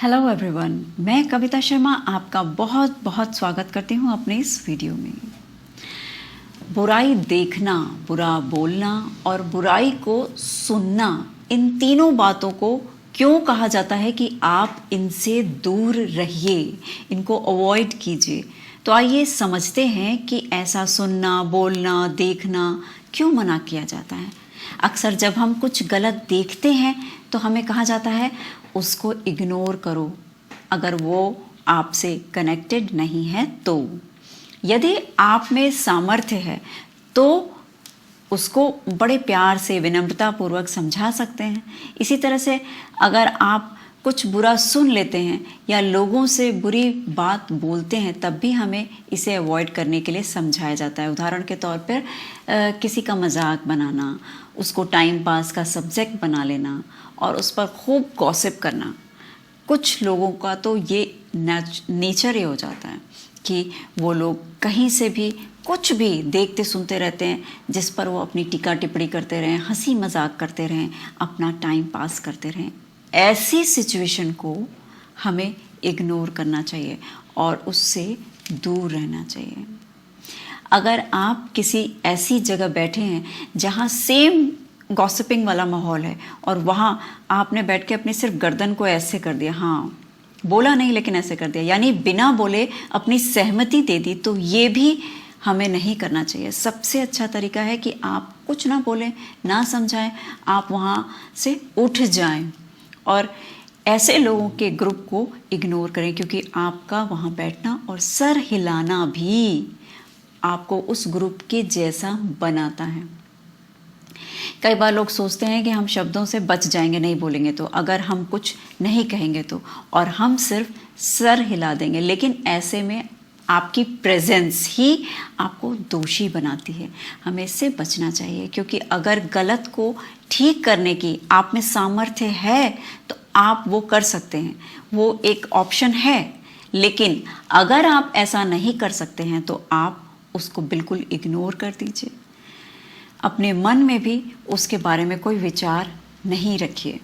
Hello everyone, मैं कविता शर्मा आपका बहुत बहुत स्वागत करती हूँ अपने इस वीडियो में। बुराई देखना, बुरा बोलना और बुराई को सुनना, इन तीनों बातों को क्यों कहा जाता है कि आप इनसे दूर रहिए, इनको अवॉइड कीजिए। तो आइए समझते हैं कि ऐसा सुनना, बोलना, देखना क्यों मना किया जाता है। अक्सर जब हम कुछ गलत देखते हैं तो हमें कहा जाता है उसको इग्नोर करो, अगर वो आपसे कनेक्टेड नहीं है तो। यदि आप में सामर्थ्य है तो उसको बड़े प्यार से, विनम्रता पूर्वक समझा सकते हैं। इसी तरह से अगर आप कुछ बुरा सुन लेते हैं या लोगों से बुरी बात बोलते हैं तब भी हमें इसे अवॉइड करने के लिए समझाया जाता है। उदाहरण के तौर पर किसी का मजाक बनाना, उसको टाइम पास का सब्जेक्ट बना लेना और उस पर खूब गॉसिप करना। कुछ लोगों का तो ये नेचर ही हो जाता है कि वो लोग कहीं से भी कुछ भी देखते सुनते रहते हैं जिस पर वो अपनी टीका टिप्पणी करते रहें, हंसी मजाक करते रहें, अपना टाइम पास करते रहें। ऐसी सिचुएशन को हमें इग्नोर करना चाहिए और उससे दूर रहना चाहिए। अगर आप किसी ऐसी जगह बैठे हैं जहाँ सेम गॉसिपिंग वाला माहौल है और वहाँ आपने बैठ के अपनी सिर्फ गर्दन को ऐसे कर दिया, हाँ बोला नहीं लेकिन ऐसे कर दिया, यानी बिना बोले अपनी सहमति दे दी, तो ये भी हमें नहीं करना चाहिए। सबसे अच्छा तरीका है कि आप कुछ ना बोलें, ना समझाएं, आप वहाँ से उठ जाएं और ऐसे लोगों के ग्रुप को इग्नोर करें, क्योंकि आपका वहाँ बैठना और सर हिलाना भी आपको उस ग्रुप के जैसा बनाता है। कई बार लोग सोचते हैं कि हम शब्दों से बच जाएंगे, नहीं बोलेंगे तो, अगर हम कुछ नहीं कहेंगे तो, और हम सिर्फ सर हिला देंगे, लेकिन ऐसे में आपकी प्रेजेंस ही आपको दोषी बनाती है। हमें इससे बचना चाहिए, क्योंकि अगर गलत को ठीक करने की आप में सामर्थ्य है तो आप वो कर सकते हैं, वो एक ऑप्शन है। लेकिन अगर आप ऐसा नहीं कर सकते हैं तो आप उसको बिल्कुल इग्नोर कर दीजिए। अपने मन में भी उसके बारे में कोई विचार नहीं रखिए।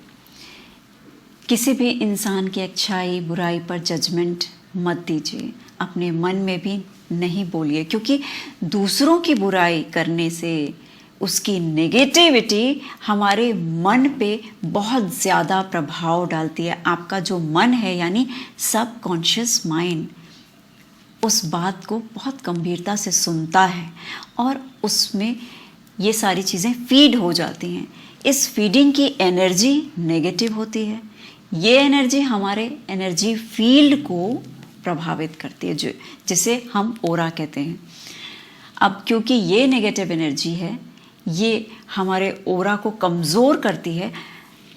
किसी भी इंसान की अच्छाई बुराई पर जजमेंट मत दीजिए, अपने मन में भी नहीं बोलिए, क्योंकि दूसरों की बुराई करने से उसकी नेगेटिविटी हमारे मन पे बहुत ज़्यादा प्रभाव डालती है। आपका जो मन है यानी सबकॉन्शियस माइंड उस बात को बहुत गंभीरता से सुनता है और उसमें ये सारी चीज़ें फीड हो जाती हैं। इस फीडिंग की एनर्जी नेगेटिव होती है। ये एनर्जी हमारे एनर्जी फील्ड को प्रभावित करती है, जिसे हम ओरा कहते हैं। अब क्योंकि ये नेगेटिव एनर्जी है, ये हमारे ओरा को कमज़ोर करती है।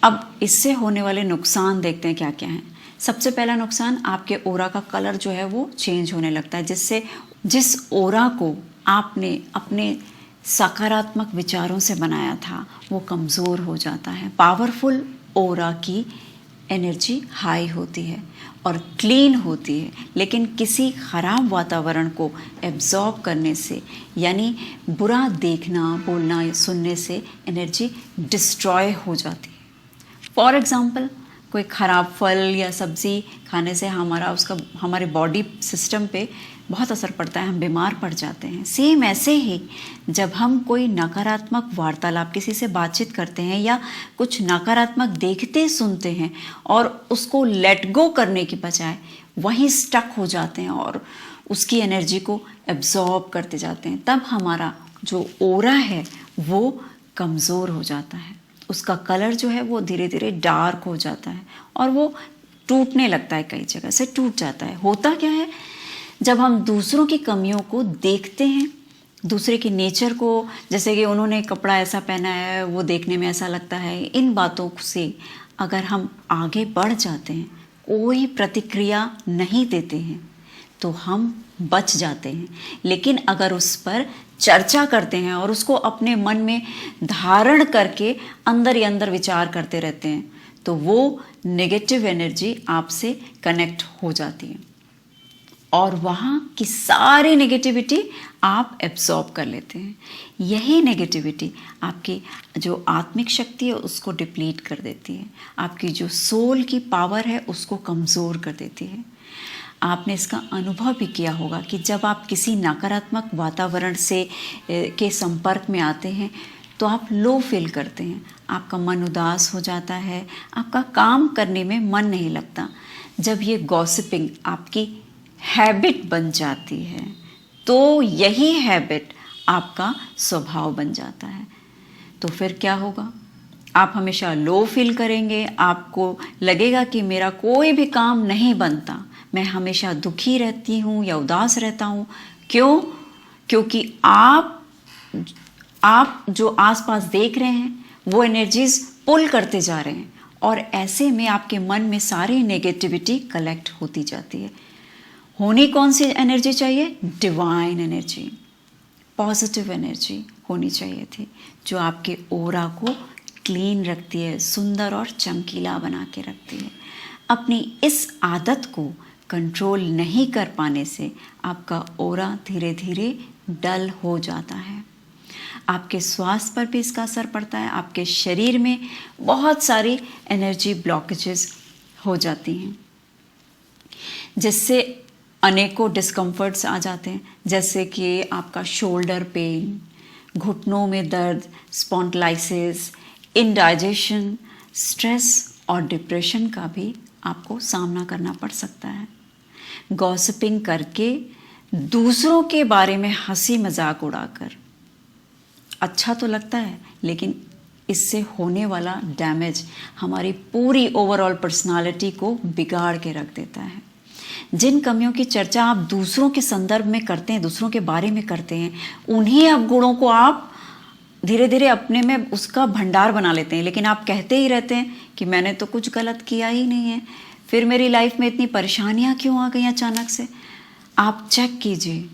अब इससे होने वाले नुकसान देखते हैं क्या क्या हैं। सबसे पहला नुकसान, आपके ओरा का कलर जो है वो चेंज होने लगता है, जिससे जिस ओरा को आपने अपने सकारात्मक विचारों से बनाया था वो कमज़ोर हो जाता है। पावरफुल ओरा की एनर्जी हाई होती है और क्लीन होती है, लेकिन किसी ख़राब वातावरण को एब्जॉर्ब करने से, यानी बुरा देखना, बोलना या सुनने से एनर्जी डिस्ट्रॉय हो जाती है। फॉर एग्ज़ाम्पल, कोई ख़राब फल या सब्ज़ी खाने से हमारे बॉडी सिस्टम पे बहुत असर पड़ता है, हम बीमार पड़ जाते हैं। सेम ऐसे ही जब हम कोई नकारात्मक वार्तालाप, किसी से बातचीत करते हैं या कुछ नकारात्मक देखते सुनते हैं और उसको लेट गो करने की बजाय वहीं स्टक हो जाते हैं और उसकी एनर्जी को एब्जॉर्ब करते जाते हैं, तब हमारा जो ओरा है वो कमज़ोर हो जाता है। उसका कलर जो है वो धीरे धीरे डार्क हो जाता है और वो टूटने लगता है, कई जगह से टूट जाता है। होता क्या है, जब हम दूसरों की कमियों को देखते हैं, दूसरे की नेचर को, जैसे कि उन्होंने कपड़ा ऐसा पहना है, वो देखने में ऐसा लगता है, इन बातों से अगर हम आगे बढ़ जाते हैं, कोई प्रतिक्रिया नहीं देते हैं तो हम बच जाते हैं। लेकिन अगर उस पर चर्चा करते हैं और उसको अपने मन में धारण करके अंदर ही अंदर विचार करते रहते हैं तो वो नेगेटिव एनर्जी आपसे कनेक्ट हो जाती है। और वहाँ की सारी नेगेटिविटी आप एब्जॉर्ब कर लेते हैं। यही नेगेटिविटी आपकी जो आत्मिक शक्ति है उसको डिप्लीट कर देती है, आपकी जो सोल की पावर है उसको कमज़ोर कर देती है। आपने इसका अनुभव भी किया होगा कि जब आप किसी नकारात्मक वातावरण से के संपर्क में आते हैं तो आप लो फील करते हैं, आपका मन उदास हो जाता है, आपका काम करने में मन नहीं लगता। जब ये गॉसिपिंग आपकी हैबिट बन जाती है तो यही हैबिट आपका स्वभाव बन जाता है। तो फिर क्या होगा? आप हमेशा लो फील करेंगे, आपको लगेगा कि मेरा कोई भी काम नहीं बनता, मैं हमेशा दुखी रहती हूँ या उदास रहता हूँ। क्यों? क्योंकि आप जो आसपास देख रहे हैं वो एनर्जीज पुल करते जा रहे हैं और ऐसे में आपके मन में सारी नेगेटिविटी कलेक्ट होती जाती है। होनी कौन सी एनर्जी चाहिए? डिवाइन एनर्जी, पॉजिटिव एनर्जी होनी चाहिए थी, जो आपके ओरा को क्लीन रखती है, सुंदर और चमकीला बना के रखती है। अपनी इस आदत को कंट्रोल नहीं कर पाने से आपका ओरा धीरे धीरे डल हो जाता है। आपके स्वास्थ्य पर भी इसका असर पड़ता है, आपके शरीर में बहुत सारी एनर्जी ब्लॉकेजेस हो जाती हैं, जिससे अनेकों डिस्कम्फर्ट्स आ जाते हैं, जैसे कि आपका शोल्डर पेन, घुटनों में दर्द, स्पॉन्डिलाइसिस, इंडाइजेशन, स्ट्रेस और डिप्रेशन का भी आपको सामना करना पड़ सकता है। गॉसिपिंग करके, दूसरों के बारे में हंसी मजाक उड़ाकर अच्छा तो लगता है, लेकिन इससे होने वाला डैमेज हमारी पूरी ओवरऑल पर्सनालिटी को बिगाड़ के रख देता है। जिन कमियों की चर्चा आप दूसरों के संदर्भ में करते हैं, दूसरों के बारे में करते हैं, उन्हीं अवगुणों को आप धीरे धीरे अपने में उसका भंडार बना लेते हैं, लेकिन आप कहते ही रहते हैं कि मैंने तो कुछ गलत किया ही नहीं है, फिर मेरी लाइफ में इतनी परेशानियां क्यों आ गई अचानक से। आप चेक कीजिए,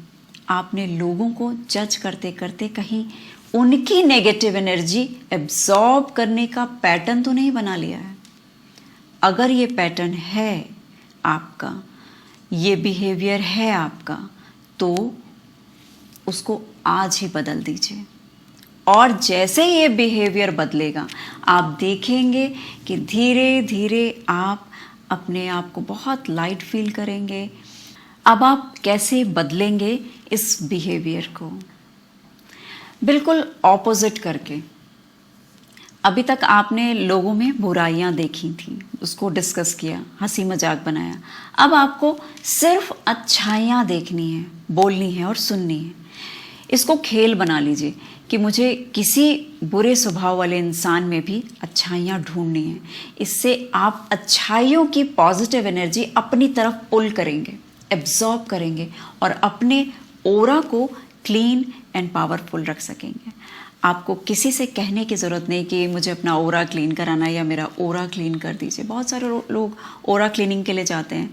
आपने लोगों को जज करते करते कहीं उनकी नेगेटिव एनर्जी एब्जॉर्ब करने का पैटर्न तो नहीं बना लिया है। अगर ये पैटर्न है आपका, ये बिहेवियर है आपका, तो उसको आज ही बदल दीजिए। और जैसे ये बिहेवियर बदलेगा, आप देखेंगे कि धीरे धीरे आप अपने आप को बहुत लाइट फील करेंगे। अब आप कैसे बदलेंगे इस बिहेवियर को? बिल्कुल ऑपोजिट करके। अभी तक आपने लोगों में बुराइयां देखी थी, उसको डिस्कस किया, हंसी मजाक बनाया। अब आपको सिर्फ अच्छाइयां देखनी है, बोलनी है और सुननी है। इसको खेल बना लीजिए कि मुझे किसी बुरे स्वभाव वाले इंसान में भी अच्छाइयाँ ढूंढनी है। इससे आप अच्छाइयों की पॉजिटिव एनर्जी अपनी तरफ पुल करेंगे, एब्जॉर्ब करेंगे और अपने ओरा को क्लीन एंड पावरफुल रख सकेंगे। आपको किसी से कहने की ज़रूरत नहीं कि मुझे अपना ओरा क्लीन कराना है या मेरा ओरा क्लीन कर दीजिए। बहुत सारे लोग ओरा क्लीनिंग के लिए जाते हैं।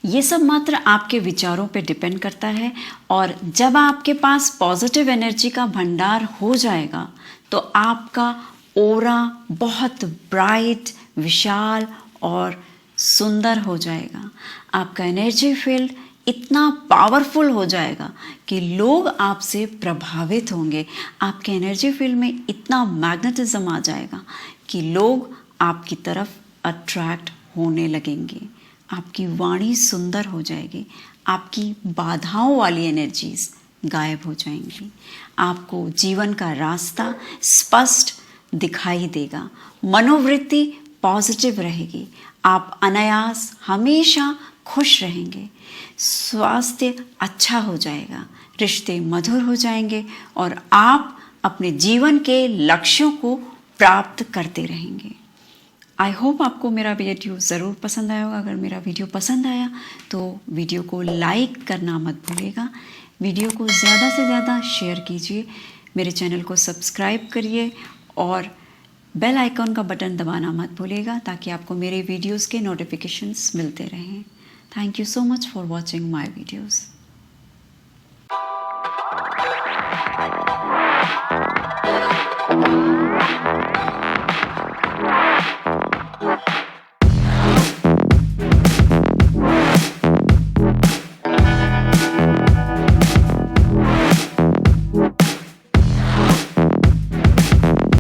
ये सब मात्र आपके विचारों पे डिपेंड करता है, और जब आपके पास पॉजिटिव एनर्जी का भंडार हो जाएगा तो आपका ओरा बहुत ब्राइट, विशाल और सुंदर हो जाएगा। आपका एनर्जी फील्ड इतना पावरफुल हो जाएगा कि लोग आपसे प्रभावित होंगे। आपके एनर्जी फील्ड में इतना मैग्नेटिज्म आ जाएगा कि लोग आपकी तरफ अट्रैक्ट होने लगेंगे। आपकी वाणी सुंदर हो जाएगी, आपकी बाधाओं वाली एनर्जीज गायब हो जाएंगी, आपको जीवन का रास्ता स्पष्ट दिखाई देगा, मनोवृत्ति पॉजिटिव रहेगी, आप अनायास हमेशा खुश रहेंगे, स्वास्थ्य अच्छा हो जाएगा, रिश्ते मधुर हो जाएंगे और आप अपने जीवन के लक्ष्यों को प्राप्त करते रहेंगे। आई होप आपको मेरा वीडियो ज़रूर पसंद आया होगा। अगर मेरा वीडियो पसंद आया तो वीडियो को लाइक करना मत भूलिएगा, वीडियो को ज़्यादा से ज़्यादा शेयर कीजिए, मेरे चैनल को सब्सक्राइब करिए और बेल आइकॉन का बटन दबाना मत भूलिएगा ताकि आपको मेरे वीडियोस के नोटिफिकेशंस मिलते रहें। Thank you so much for watching my videos.